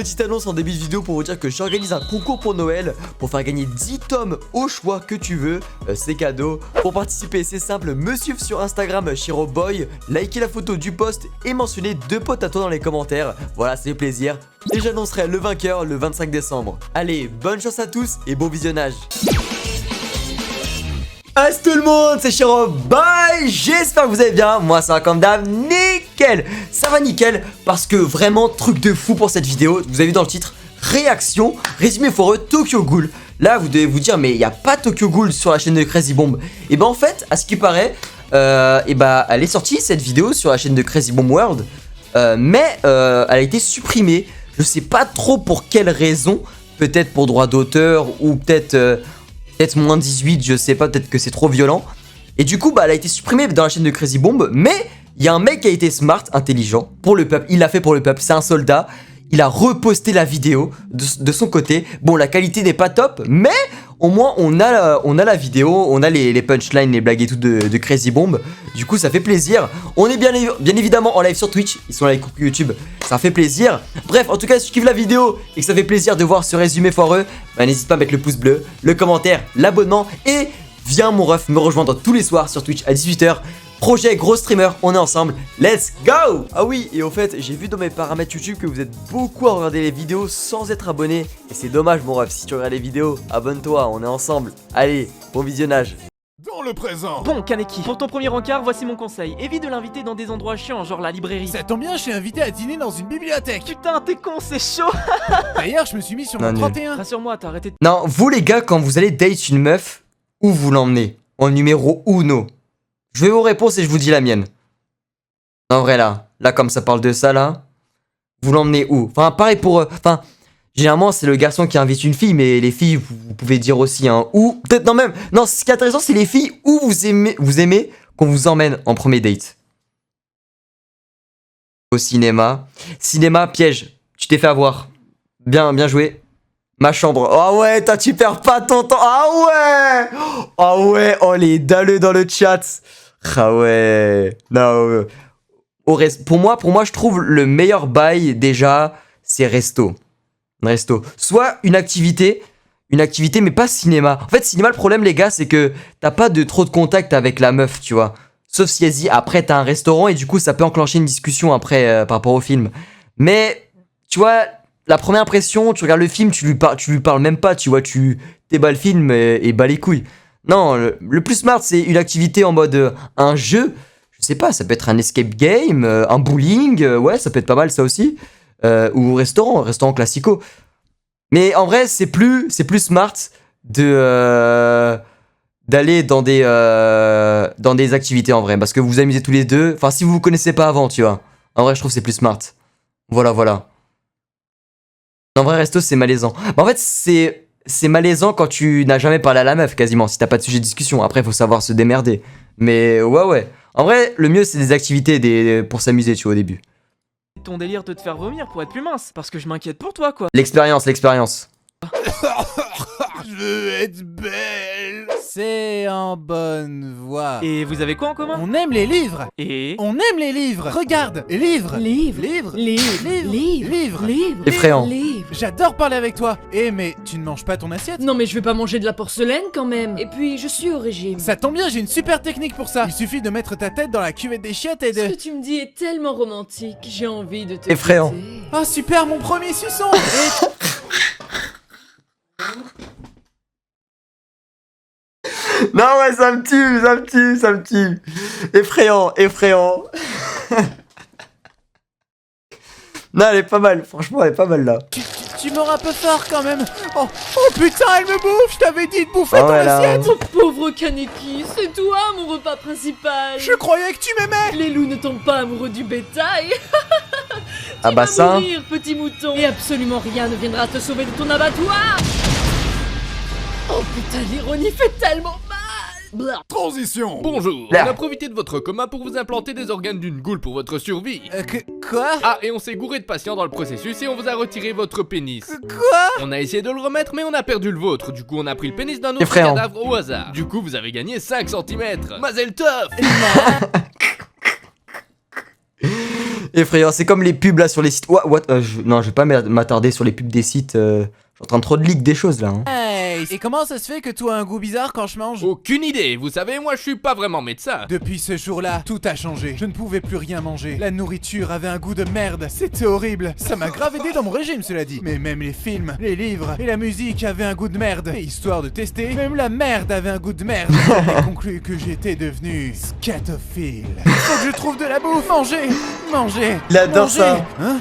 Petite annonce en début de vidéo pour vous dire que j'organise un concours pour Noël pour faire gagner 10 tomes au choix que tu veux. C'est cadeau. Pour participer, c'est simple, me suivre sur Instagram Chiroboy, liker la photo du post et mentionner 2 potes à toi dans les commentaires. Voilà, c'est plaisir. Et j'annoncerai le vainqueur le 25 décembre. Allez, bonne chance à tous et bon visionnage. Salut tout le monde, c'est Chiroboy, j'espère que vous allez bien, moi ça va comme d'hab, nickel. Ça va nickel, parce que vraiment truc de fou pour cette vidéo, vous avez vu dans le titre, réaction, résumé foireux, Tokyo Ghoul. Là vous devez vous dire, mais il n'y a pas Tokyo Ghoul sur la chaîne de Crazy Bomb. Et ben en fait, à ce qui paraît, elle est sortie cette vidéo sur la chaîne de Crazy Bomb World, mais elle a été supprimée, je sais pas trop pour quelle raison, peut-être pour droit d'auteur ou peut-être moins 18, je sais pas, peut-être que c'est trop violent. Et du coup, elle a été supprimée dans la chaîne de Crazy Bomb. Mais il y a un mec qui a été smart, intelligent, pour le peuple. Il l'a fait pour le peuple, c'est un soldat. Il a reposté la vidéo de son côté. Bon, la qualité n'est pas top, mais au moins on a la vidéo, on a les punchlines, les blagues et tout de Crazy Bomb. Du coup, ça fait plaisir. On est bien évidemment en live sur Twitch. Ils sont là avec coucou YouTube. Ça fait plaisir. Bref, en tout cas, si tu kiffes la vidéo et que ça fait plaisir de voir ce résumé foireux, n'hésite pas à mettre le pouce bleu, le commentaire, l'abonnement et viens mon ref me rejoindre tous les soirs sur Twitch à 18 h. Projet gros streamer, on est ensemble, let's go! Ah oui, et au fait, j'ai vu dans mes paramètres YouTube que vous êtes beaucoup à regarder les vidéos sans être abonné. Et c'est dommage mon ref, si tu regardes les vidéos, abonne-toi, on est ensemble. Allez, bon visionnage. Dans le présent. Bon, Kaneki, pour ton premier encart, voici mon conseil. Évite de l'inviter dans des endroits chiants, genre la librairie. Ça tombe bien, je suis invité à dîner dans une bibliothèque. Putain, t'es con, c'est chaud. D'ailleurs, je me suis mis sur mon 31. Rassure-moi, t'as arrêté de... Non, vous les gars, quand vous allez date une meuf, où vous l'emmenez? En numéro uno. Je vais vos réponses et je vous dis la mienne. En vrai là comme ça parle de ça là, vous l'emmenez où? Enfin pareil pour... généralement c'est le garçon qui invite une fille, mais les filles vous pouvez dire aussi hein. Ou peut-être non même... Non, ce qui est intéressant c'est les filles où vous aimez qu'on vous emmène en premier date. Au cinéma. Cinéma piège, tu t'es fait avoir. Bien joué. Ma chambre. Oh ouais, tu perds pas ton temps. Ah ouais. Oh ouais, oh les dalleux dans le chat. Ah ouais. Non. Pour moi, je trouve le meilleur bail déjà, c'est resto. Resto. Soit une activité, mais pas cinéma. En fait, cinéma, le problème, les gars, c'est que t'as pas trop de contact avec la meuf, tu vois. Sauf si elle dit, après, t'as un restaurant et du coup, ça peut enclencher une discussion après par rapport au film. Mais, tu vois... La première impression, tu regardes le film, tu lui parles même pas, tu vois, tu t'ébats le film et bats les couilles. Non, le plus smart, c'est une activité en mode un jeu. Je sais pas, ça peut être un escape game, un bowling, ouais, ça peut être pas mal ça aussi. Ou restaurant classico. Mais en vrai, c'est plus smart d'aller dans des activités en vrai. Parce que vous vous amusez tous les deux. Enfin, si vous vous connaissez pas avant, tu vois. En vrai, je trouve que c'est plus smart. Voilà. En vrai, resto, c'est malaisant. En fait, c'est malaisant quand tu n'as jamais parlé à la meuf, quasiment, si t'as pas de sujet de discussion. Après, il faut savoir se démerder. Mais ouais. En vrai, le mieux, c'est des activités pour s'amuser, tu vois, au début. Ton délire de te faire vomir pour être plus mince. Parce que je m'inquiète pour toi, quoi. L'expérience. Je veux être belle. C'est en bonne voie. Et vous avez quoi en commun? On aime les livres. Et... On aime les livres. Regarde, livres. Livres. Effrayant. J'adore parler avec toi. Mais tu ne manges pas ton assiette? Non mais je vais pas manger de la porcelaine quand même. Et puis je suis au régime. Ça tombe bien, j'ai une super technique pour ça. Il suffit de mettre ta tête dans la cuvette des chiottes et de... Ce que tu me dis est tellement romantique. J'ai envie de te Effrayant. quitter. Oh super, mon premier suçon. Non, ouais, ça me tue. Effrayant. Non, elle est pas mal, franchement, elle est pas mal là. Tu m'auras un peu fort quand même. Oh putain, elle me bouffe. Je t'avais dit de bouffer ton assiette. Oh pauvre Kaneki, c'est toi mon repas principal. Je croyais que tu m'aimais. Les loups ne tombent pas amoureux du bétail. Ah bah ça. Mourir, petit mouton. Et absolument rien ne viendra te sauver de ton abattoir. Oh putain, l'ironie fait tellement mal. Blah. Transition. Bonjour, Là. on a profité de votre coma pour vous implanter des organes d'une goule pour votre survie. Quoi? Ah, et on s'est gouré de patients dans le processus et on vous a retiré votre pénis. Quoi? On a essayé de le remettre mais on a perdu le vôtre, du coup on a pris le pénis d'un autre Effrayant. cadavre au hasard. Du coup vous avez gagné 5 cm. Mazel tov. Effrayant, c'est comme les pubs là sur les sites. Non, je vais pas m'attarder sur les pubs des sites. Je suis en train de trop de leak des choses là. Hein. Hey, et comment ça se fait que tu as un goût bizarre quand je mange? Aucune idée, vous savez, moi je suis pas vraiment médecin. Depuis ce jour-là, tout a changé. Je ne pouvais plus rien manger. La nourriture avait un goût de merde. C'était horrible. Ça m'a grave aidé dans mon régime, cela dit. Mais même les films, les livres et la musique avaient un goût de merde. Et histoire de tester, même la merde avait un goût de merde. J'ai conclu que j'étais devenu scatophile. Faut que je trouve de la bouffe. Manger. Il adore manger. ça. Hein?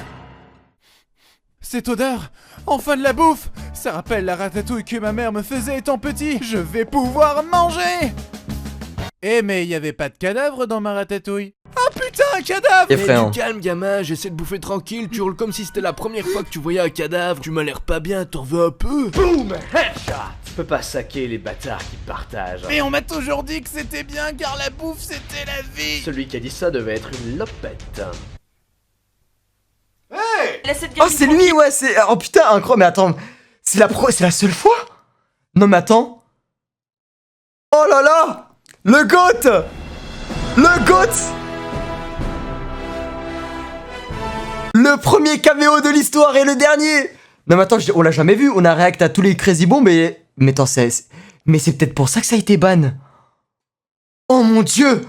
Cette odeur, enfin de la bouffe. Ça rappelle la ratatouille que ma mère me faisait étant petit. Je vais pouvoir manger. Eh mais il y avait pas de cadavre dans ma ratatouille. Ah putain, un cadavre! Effrayant. Calme gamin, j'essaie de bouffer tranquille, tu roules comme si c'était la première fois que tu voyais un cadavre, tu m'as l'air pas bien, t'en veux un peu? Boum! Headshot! Tu peux pas saquer les bâtards qui partagent. Mais on m'a toujours dit que c'était bien car la bouffe c'était la vie. Celui qui a dit ça devait être une lopette. Oh, c'est lui, ouais, c'est. Oh putain, incroyable, mais attends, c'est la seule fois? Non, mais attends. Oh là là! Le GOAT! Le GOAT! Le premier caméo de l'histoire et le dernier! Non, mais attends, on l'a jamais vu, on a réacté à tous les Crazy Bombs, mais attends, mais c'est peut-être pour ça que ça a été ban. Oh mon dieu!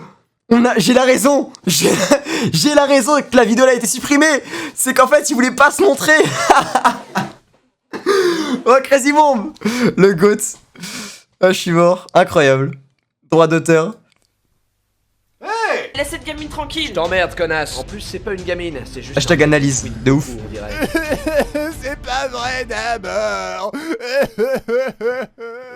J'ai la raison! J'ai la raison que la vidéo a été supprimée! C'est qu'en fait, il voulait pas se montrer! Oh, Crazy Bomb! Le GOAT! Ah, je suis mort. Incroyable. Droit d'auteur. Laisse cette gamine tranquille. Je t'emmerde, connasse. En plus, c'est pas une gamine, c'est juste. Hashtag analyse. De ouf. On dirait. C'est pas vrai d'abord.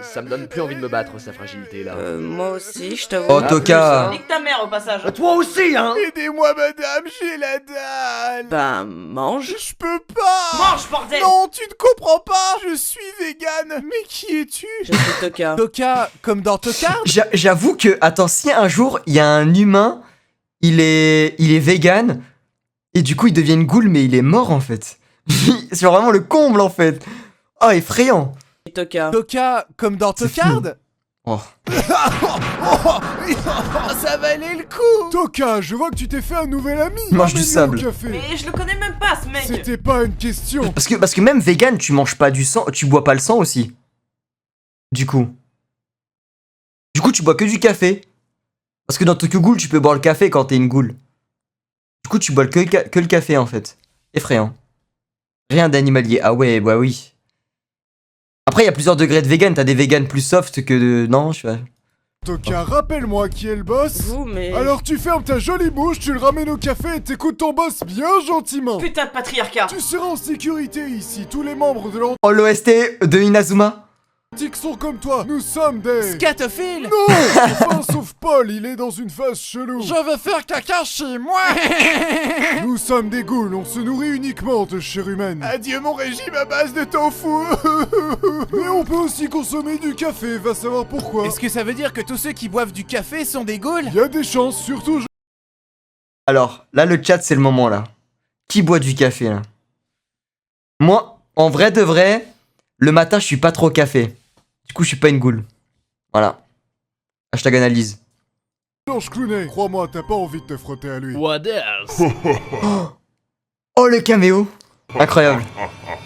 Ça me donne plus envie de me battre, sa fragilité là. Moi aussi, je t'avoue. Oh, Toka. Nique ta mère au passage. Toi aussi, hein! Aidez-moi madame, j'ai la dalle. Bah, mange. Je peux pas. Mange, bordel. Non, tu ne comprends pas. Je suis vegan. Mais qui es-tu? Je suis Toka. Toka, comme dans Tokard? J'avoue que, attends, si un jour, il y a un humain, il est vegan, et du coup, il devient une ghoul, mais il est mort, en fait. C'est vraiment le comble, en fait. Oh, effrayant. Toka. Toka, comme dans C'est Tokard? Oh. Ça valait le coup. Toka, je vois que tu t'es fait un nouvel ami. Mange du sable. Mais je le connais même pas, ce mec. C'était pas une question. Parce que même vegan, tu manges pas du sang, tu bois pas le sang aussi. Du coup, tu bois que du café. Parce que dans Tokyo Ghoul, tu peux boire le café quand t'es une ghoul. Du coup, tu bois que le café, en fait. Effrayant. Rien d'animalier. Ah ouais, bah oui. Après, il y a plusieurs degrés de vegan. T'as des vegans plus soft que de... Non, je sais. Toka, rappelle-moi qui est le boss. Vous, mais... Alors tu fermes ta jolie bouche, tu le ramènes au café et t'écoutes ton boss bien gentiment. Putain de patriarcat. Tu seras en sécurité ici, tous les membres de Oh, l'OST de Inazuma. l'antique sont comme toi. Nous sommes des... Scatophiles. Non. Enfin, sauf Paul, il est dans une phase chelou. Je vais faire caca chez moi. Nous sommes des ghouls, on se nourrit uniquement de chair humaine. Adieu mon régime à base de tofu. Mais on peut aussi consommer du café, va savoir pourquoi. Est-ce que ça veut dire que tous ceux qui boivent du café sont des ghouls? Il y a des chances, surtout... Alors, là, le chat, c'est le moment, là. Qui boit du café, là? Moi, en vrai de vrai, le matin, je suis pas trop café. Du coup, je suis pas une ghoul. Voilà. Hashtag analyse. Georges Clooney, crois-moi, t'as pas envie de te frotter à lui. What else? Oh, le caméo. Incroyable.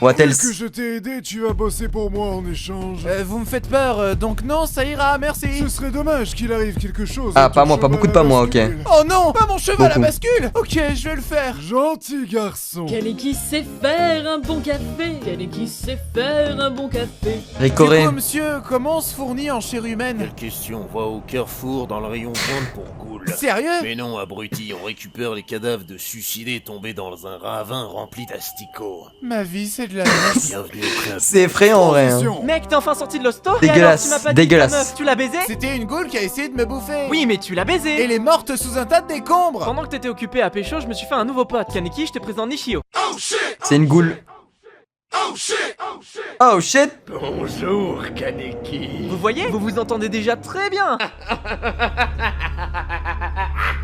What Que else? je t'ai aidé, tu vas bosser pour moi en échange. Vous me faites peur, donc non, ça ira, merci. Ce serait dommage qu'il arrive quelque chose. Ah, pas moi, pas beaucoup de pas moi, ok. Oh non, pas mon cheval à Beaucoup. bascule. Ok, je vais le faire. Gentil garçon. Quel est qui sait faire un bon café? Quel est qui sait faire un bon café? Ricoré. Du coup, monsieur, comment on se fournit en chair humaine? Quelle question, va au Carrefour dans le rayon vente pour Ghoul. Sérieux? Mais non, abruti, on récupère les cadavres de suicidés tombés dans un ravin rempli d'asticots. Ma vie, c'est de la merde. Bienvenue au club. C'est effrayant, en vrai. Hein. Mec, t'es enfin sorti de l'hosto? Dégueulasse, Et alors, tu m'as pas dit dégueulasse. ta meuf, tu l'as baisé? C'était une ghoul qui a essayé de me bouffer. Oui, mais tu l'as baisé. Elle est morte sous un tas de décombres. Pendant que t'étais occupé à pécho, je me suis fait un nouveau pote. Kaneki, je te présente Nishio. C'est une ghoul. Oh shit. Bonjour, Kaneki. Vous voyez? Vous vous entendez déjà très bien.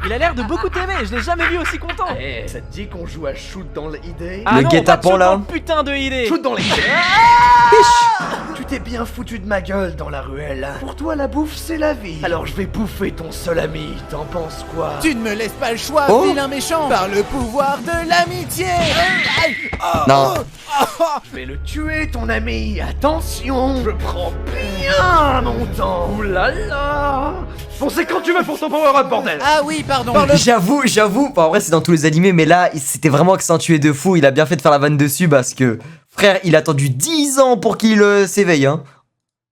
Il a l'air de beaucoup t'aimer, je l'ai jamais vu aussi content. Eh, ça te dit qu'on joue à shoot dans l'idée? Ah Le non, guet-apens, pas de shoot là. dans le putain de idée. Shoot dans l'idée! Tu t'es t'es bien foutu de ma gueule dans la ruelle. Pour toi, la bouffe, c'est la vie. Alors je vais bouffer ton seul ami. T'en penses quoi? Tu ne me laisses pas le choix, Oh. vilain méchant. Par le pouvoir de l'amitié. Non. Je vais le tuer, ton ami. Attention, je prends bien mon temps. Ouh là là. Foncez quand tu veux pour ton power-up, bordel. Ah oui, pardon. J'avoue, en vrai c'est dans tous les animés, mais là c'était vraiment accentué de fou. Il a bien fait de faire la vanne dessus parce que, frère, il a attendu 10 ans pour qu'il s'éveille, hein.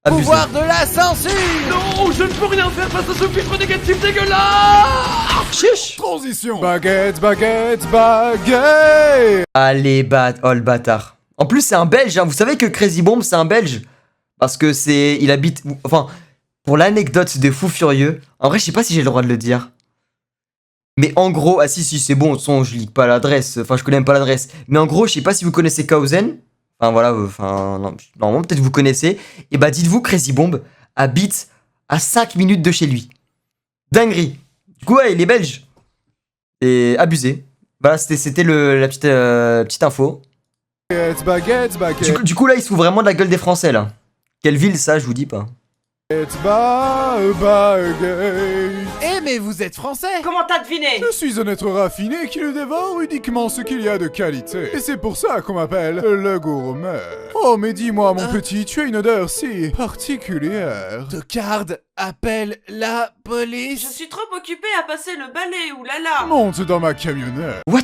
Abusé. Pouvoir de la censure. Non, je ne peux rien faire face à ce filtre négatif dégueulasse. Chiche. Transition. Baguette, baguette, baguette. Allez, oh le bâtard. En plus c'est un belge, hein. Vous savez que Crazy Bomb c'est un belge? Parce que il habite, enfin, pour l'anecdote de Fou Furieux, en vrai je sais pas si j'ai le droit de le dire. Mais en gros, ah si c'est bon, de toute façon je lis pas l'adresse, enfin je connais même pas l'adresse. Mais en gros, je sais pas si vous connaissez Kausen. Enfin voilà, normalement peut-être vous connaissez. Et bah dites-vous, Crazy Bomb habite à 5 minutes de chez lui. Dinguerie. Du coup ouais, il est belge. Et abusé. Voilà, c'était la petite info. Baguette, baguette, baguette. Du coup là, il se fout vraiment de la gueule des Français là. Quelle ville ça, je vous dis pas. Baguette. Eh mais vous êtes français. Comment t'as deviné? Je suis un être raffiné qui ne dévore uniquement ce qu'il y a de qualité. Et c'est pour ça qu'on m'appelle le gourmet. Oh, mais dis-moi, mon petit, tu as une odeur si particulière. Tocard, appelle la police. Je suis trop occupée à passer le balai, oulala. Monte dans ma camionnette What?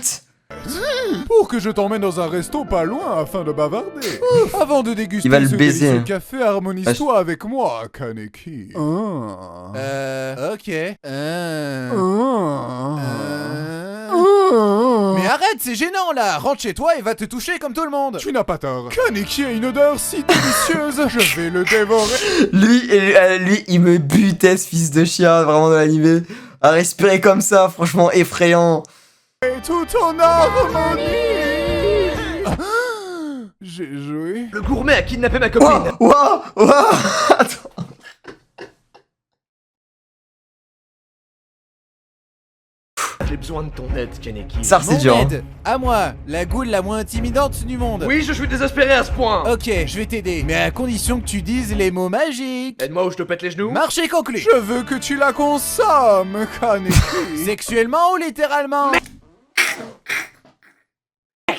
pour que je t'emmène dans un resto pas loin afin de bavarder. Avant de déguster Il va le ce baiser. délicieux café, harmonise-toi avec moi, Kaneki. Ok. Mais Mais arrête, c'est gênant là. Rentre chez toi et va te toucher comme tout le monde. tu n'as pas tort. Kaneki a une odeur si délicieuse, je vais le dévorer. Lui, il me butait ce fils de chien, vraiment dans l'animé. À respirer comme ça, franchement effrayant. Et tout en harmonie. J'ai joué. Le gourmet a kidnappé ma copine. Waouh. Attends. J'ai besoin de ton aide, Kaneki. Ça c'est Mon dur. Hein. aide, à moi, la goule la moins intimidante du monde. Oui, je suis désespéré à ce point. Ok, je vais t'aider, mais à condition que tu dises les mots magiques. Aide-moi ou je te pète les genoux. Marché conclu. Je veux que tu la consommes, Kaneki. Sexuellement ou littéralement?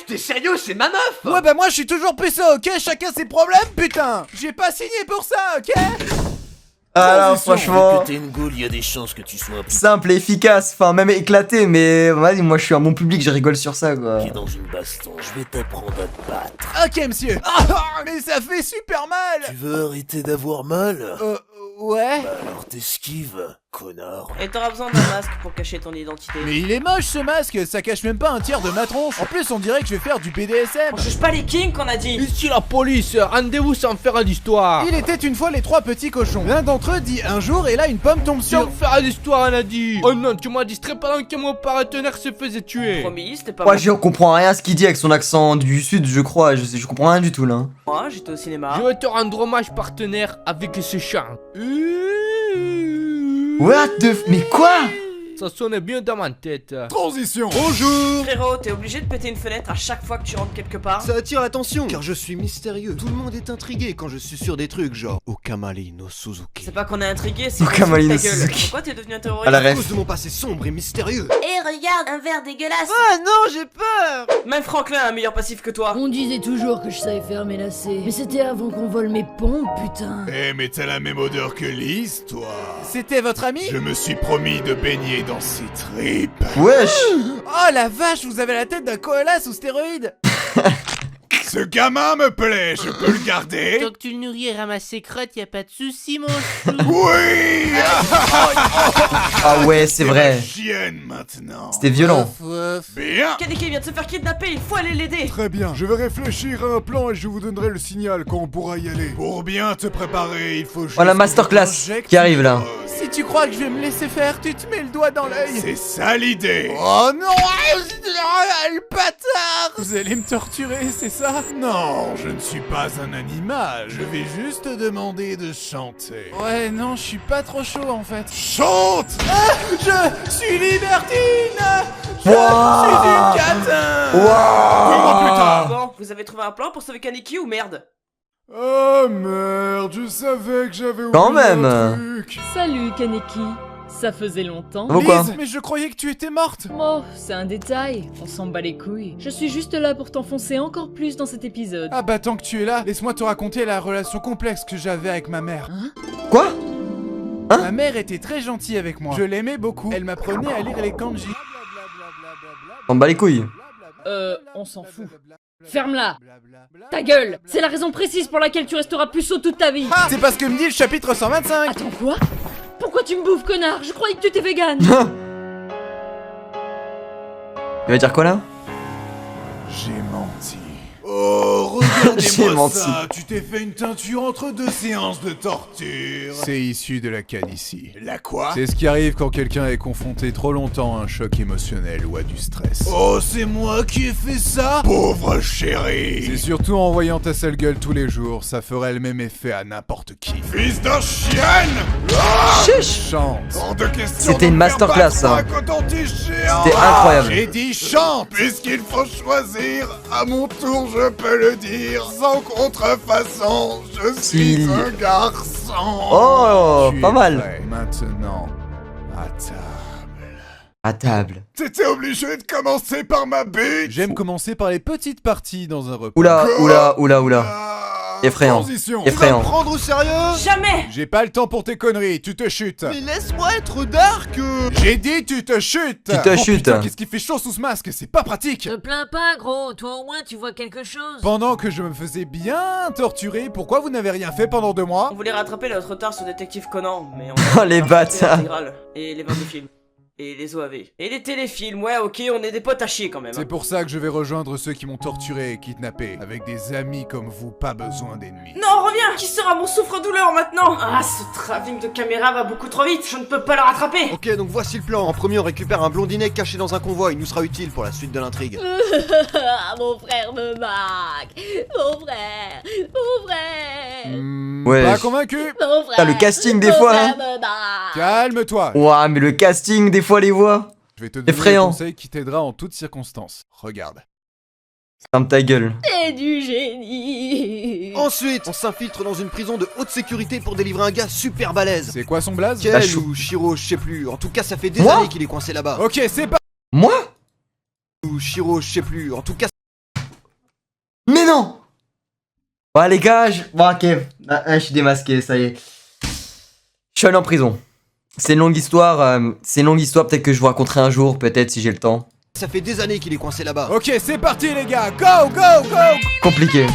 T'es sérieux, c'est ma meuf. Ouais bah moi je suis toujours puceau, ok? Chacun ses problèmes, putain. J'ai pas signé pour ça, ok? Alors Transition. franchement, Que t'es une goule, y a des chances que tu sois impliqué simple et efficace, enfin même éclaté, mais vas-y, moi je suis un bon public, je rigole sur ça quoi. dans une baston. Je vais t'apprendre à te battre. Ok monsieur. Ah, mais ça fait super mal. Tu veux arrêter d'avoir mal? Ouais. Alors t'esquives, connard. Et t'auras besoin d'un masque pour cacher ton identité. Mais il est moche ce masque, ça cache même pas un tiers de ma tronche. En plus on dirait que je vais faire du BDSM. On juge pas les kings qu'on a dit. Ici la police, rendez-vous sans faire d'histoire. Il était une fois les trois petits cochons. L'un d'entre eux dit un jour et là une pomme tombe sur. Sans faire d'histoire, on a dit. Oh non, tu m'as distrait pendant que mon partenaire se faisait tuer. Promis, c'était pas Moi moi. je comprends rien à ce qu'il dit avec son accent du sud, je crois, je comprends rien du tout là. Moi, j'étais au cinéma. Je vais te rendre hommage, partenaire, avec ce chant. What the mais quoi? Ça sonnait bien dans ma tête. Transition. Bonjour. Frérot, t'es obligé de péter une fenêtre à chaque fois que tu rentres quelque part. Ça attire l'attention, car je suis mystérieux. Tout le monde est intrigué quand je suis sur des trucs genre Okamari no Suzuki. C'est pas qu'on est intrigué, c'est qu'on Okamari se no fout de ta gueule. Suzuki. Pourquoi t'es devenu un À terroriste la À ref. cause de mon passé sombre et mystérieux. Eh regarde, un verre dégueulasse. Ah non, j'ai peur. Même Franklin a un meilleur passif que toi. On disait toujours que je savais faire mes lacets. Mais c'était avant qu'on vole mes pompes, putain. Eh, mais t'as la même odeur que Lise, toi. C'était votre ami? Je me suis promis de baigner dans ses tripes. Wesh. Oh la vache, vous avez la tête d'un koala sous stéroïdes. Ce gamin me plaît, je peux le garder? Tant que tu le nourris et ramasses ses crottes, y a pas de soucis, mon chou. Oui. Ah ouais, c'est vrai. Chienne maintenant. C'était violent. Bien. Kaneki vient de se faire kidnapper, il faut aller l'aider. Très bien, je vais réfléchir à un plan et je vous donnerai le signal quand on pourra y aller. Pour bien te préparer, il faut juste... Voilà, masterclass qui arrive là. Si tu crois que je vais me laisser faire, tu te mets le doigt dans l'œil. C'est ça l'idée. Oh non, le bâtard. Vous allez me torturer, c'est ça? Non, je ne suis pas un animal, je vais juste te demander de chanter. Ouais, non, je suis pas trop chaud en fait. Chante. Je suis libertine. Je Wouah. suis une catin. Comment plus tard? Bon, vous avez trouvé un plan pour sauver Kaneki ou merde? Oh merde, je savais que j'avais oublié Quand même. un truc. Salut Kaneki. Ça faisait longtemps. Pourquoi? Lise, mais je croyais que tu étais morte. Oh, c'est un détail. On s'en bat les couilles. Je suis juste là pour t'enfoncer encore plus dans cet épisode. Ah bah tant que tu es là, laisse-moi te raconter la relation complexe que j'avais avec ma mère. Quoi? Ma mère était très gentille avec moi. Je l'aimais beaucoup. Elle m'apprenait à lire les kanji. On bat les couilles. On s'en fout. Ferme-la. Ta gueule. C'est la raison précise pour laquelle tu resteras puceau toute ta vie. Ah, c'est parce que me dit le chapitre 125. Attends, quoi? Pourquoi tu me bouffes, connard? Je croyais que tu étais vegan. Il va dire quoi là? J'ai menti. Oh, J'ai regardez-moi menti. ça. Tu t'es fait une teinture entre 2 séances de torture. C'est issu de la calvitie. La quoi? C'est ce qui arrive quand quelqu'un est confronté trop longtemps à un choc émotionnel ou à du stress. Oh, c'est moi qui ai fait ça? Pauvre chérie. C'est surtout en voyant ta sale gueule tous les jours, ça ferait le même effet à n'importe qui. Fils de chienne! Ah, Chante. hors de question. C'était de une me masterclass, faire ça. battre par un coton-tige géant. C'était incroyable. J'ai dit chante! Puisqu'il faut choisir, à mon tour je peux le dire. Sans contrefaçon, je suis Si. un garçon. Oh, Tu pas es mal. prêt. Maintenant, à table. À table. T'étais obligé de commencer par ma bite. J'aime commencer par les petites parties dans un repas. Oula, oula, oula, oula. Ah, Effrayant. Transition. Effrayant. Prendre au sérieux? Jamais. J'ai pas le temps pour tes conneries, tu te chutes. Mais laisse-moi être dark. J'ai dit tu te chutes. Tu te Oh, chutes. putain, qu'est-ce qui fait chaud sous ce masque? C'est pas pratique. Te plains pas, gros. Toi au moins tu vois quelque chose. Pendant que je me faisais bien torturer, pourquoi vous n'avez rien fait pendant 2 mois? On voulait rattraper notre retard sur Détective Conan, mais on Oh, les bâtards. l'intégrale. Et les 22 films. Et les OAV. Et les téléfilms, ouais, ok, on est des potes à chier quand même. C'est pour ça que je vais rejoindre ceux qui m'ont torturé et kidnappé. Avec des amis comme vous, pas besoin d'ennemis. Non, reviens. Qui sera mon souffre-douleur maintenant? Ah, ce travelling de caméra va beaucoup trop vite. Je ne peux pas le rattraper. Ok, donc voici le plan. En premier, on récupère un blondinet caché dans un convoi. Il nous sera utile pour la suite de l'intrigue. Mon frère me marque. Mon frère. Mon frère. Ouais. Pas convaincu? Mon frère. Putain, le casting des Mon fois, frère hein. me marque. Calme-toi. Ouah, mais le casting des fois, les voix. Je vais te donner Effrayant. un conseil qui t'aidera en toutes circonstances. Regarde. Ferme ta gueule. C'est du génie. Ensuite, on s'infiltre dans une prison de haute sécurité pour délivrer un gars super balèze. C'est quoi son blaze? Kel Lâche-tout. ou Shiro, je sais plus. En tout cas, ça fait des Moi années qu'il est coincé là-bas. Ok, c'est pas... Moi? Ou Shiro, je sais plus. En tout cas, Mais non! Bon, les gars, bon, ok. Je suis démasqué, ça y est. Je suis allé en prison. C'est une longue histoire. Peut-être que je vous raconterai un jour, peut-être si j'ai le temps. ça fait des années qu'il est coincé là-bas. Ok, c'est parti les gars. Go, go, go. Compliqué.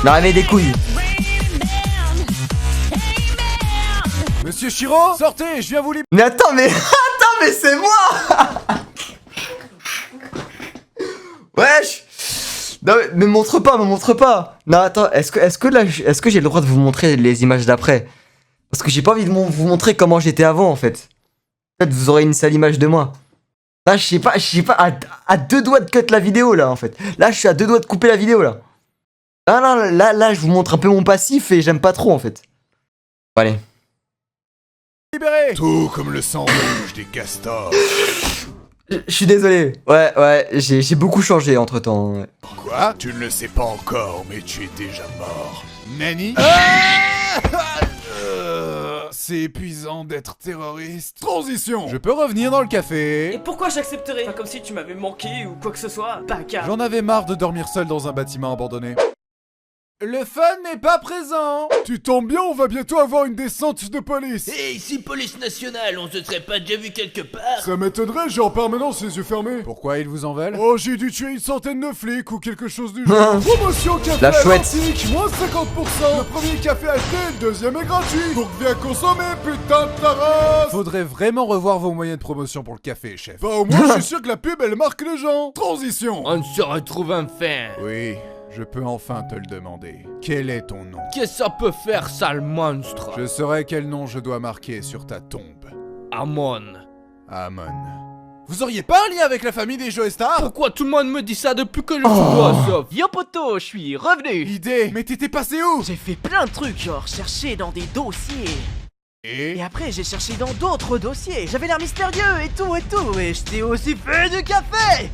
L'arrivée des couilles. Monsieur Shiro, sortez, je viens vous libérer. Mais attends, mais c'est moi. Wesh. Non mais me montre pas. Non attends, est-ce que j'ai le droit de vous montrer les images d'après? Parce que j'ai pas envie de vous montrer comment j'étais avant en fait. Peut-être vous aurez une sale image de moi. Là je sais pas, à 2 doigts de cut la vidéo là en fait. Là je suis à 2 doigts de couper la vidéo là. Là je vous montre un peu mon passif et j'aime pas trop en fait. Bon, allez. Tout comme le sang rouge des castors. Je suis désolé. Ouais, j'ai beaucoup changé entre temps. Ouais. Quoi? Tu ne le sais pas encore, mais tu es déjà mort. Nani? C'est épuisant d'être terroriste. Transition. Je peux revenir dans le café. Et pourquoi j'accepterais? Pas comme si tu m'avais manqué ou quoi que ce soit. Bâcard. J'en avais marre de dormir seul dans un bâtiment abandonné. Le fun n'est pas présent. Tu tombes bien, on va bientôt avoir une descente de police. Hey, si police nationale, on se serait pas déjà vu quelque part? Ça m'étonnerait, j'ai en permanence les yeux fermés. Pourquoi ils vous en veulent? Oh, j'ai dû tuer une centaine de flics ou quelque chose du genre. Promotion café La chouette. Atlantique, moins 50%. Le premier café acheté, le deuxième est gratuit. Donc viens consommer, putain de ta race. Faudrait vraiment revoir vos moyens de promotion pour le café, chef. Bah au moins, je suis sûr que la pub, elle marque les gens. Transition. On se retrouve enfin. Oui, je peux enfin te le demander. Quel est ton nom? Qu'est-ce que ça peut faire, sale monstre? Je saurai quel nom je dois marquer sur ta tombe. Amon. Amon. Vous auriez pas un lien avec la famille des Joestar? Pourquoi tout le monde me dit ça depuis que je suis toi, sauf? Yo poto, je suis revenu. Idée, mais t'étais passé où? J'ai fait plein de trucs, genre chercher dans des dossiers. Et après j'ai cherché dans d'autres dossiers. J'avais l'air mystérieux et tout, et j'étais aussi fait du café.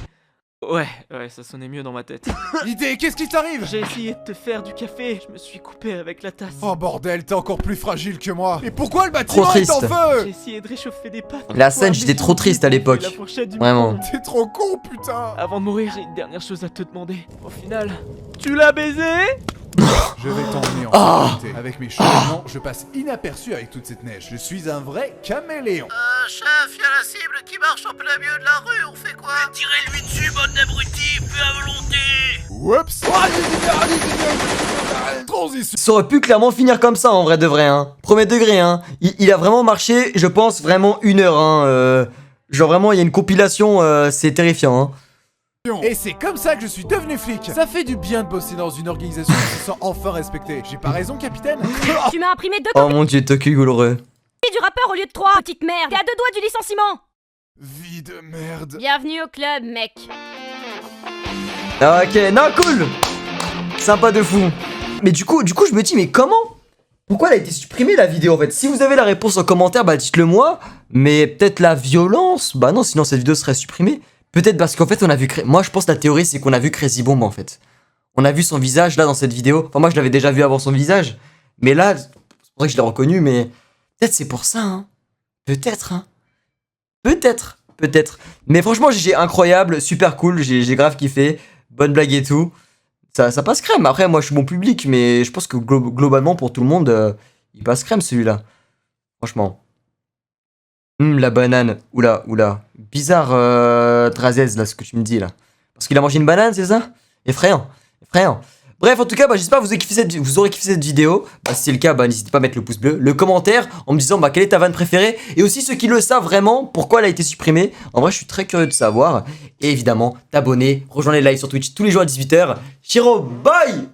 Ouais, ça sonnait mieux dans ma tête. Idée, qu'est-ce qui t'arrive? J'ai essayé de te faire du café, je me suis coupé avec la tasse. Oh bordel, t'es encore plus fragile que moi. Mais pourquoi le bâtiment Trop est en triste. feu? J'ai essayé de réchauffer des pâtes. La scène, j'étais trop triste à l'époque. Vraiment. T'es trop con, putain. Avant de mourir, j'ai une dernière chose à te demander. Au final, tu l'as baisé? Je vais t'emmener en sécurité. Avec mes cheveux blancs, je passe inaperçu avec toute cette neige. Je suis un vrai caméléon. Chef, y'a la cible qui marche en plein milieu de la rue, on fait quoi? Tirez-lui dessus, bande d'abrutis, plus à volonté. Oups. Transition. Ça aurait pu clairement finir comme ça en vrai de vrai, hein. Premier degré, hein. Il a vraiment marché, je pense, vraiment 1 heure, hein. Genre vraiment, il y a une compilation, c'est terrifiant, hein. Et c'est comme ça que je suis devenu flic. Ça fait du bien de bosser dans une organisation qui se sent enfin respectée. J'ai pas raison, capitaine? Tu m'as imprimé 2 Oh mon dieu, Toku douloureux. copies du rappeur au lieu de 3. Petite merde. T'es à 2 doigts du licenciement. Vie de merde. Bienvenue au club, mec. Ah, ok, non, cool. Sympa de fou. Mais du coup, je me dis, mais comment? Pourquoi elle a été supprimée la vidéo en fait? Si vous avez la réponse en commentaire, bah dites-le moi. Mais peut-être la violence? Bah non, sinon cette vidéo serait supprimée. Peut-être parce qu'en fait on a vu... Moi je pense que la théorie c'est qu'on a vu Crazy Bomb en fait. On a vu son visage là dans cette vidéo. Enfin moi je l'avais déjà vu avant son visage. Mais là, c'est pour ça que je l'ai reconnu, mais... Peut-être c'est pour ça, hein. Peut-être, hein. Peut-être. Mais franchement, GG incroyable, super cool, j'ai grave kiffé. Bonne blague et tout. Ça passe crème. Après, moi je suis bon public, mais je pense que globalement pour tout le monde, il passe crème celui-là. Franchement. La banane. Oula. Bizarre, Drazez, là, ce que tu me dis, là. Parce qu'il a mangé une banane, c'est ça? Effrayant. Bref, en tout cas, bah, j'espère que vous aurez kiffé cette vidéo. Bah, si c'est le cas, bah, n'hésitez pas à mettre le pouce bleu, le commentaire, en me disant bah, quelle est ta vanne préférée. Et aussi ceux qui le savent vraiment, pourquoi elle a été supprimée. En vrai, je suis très curieux de savoir. Et évidemment, t'abonner, rejoindre les lives sur Twitch tous les jours à 18 h. Chiro, bye!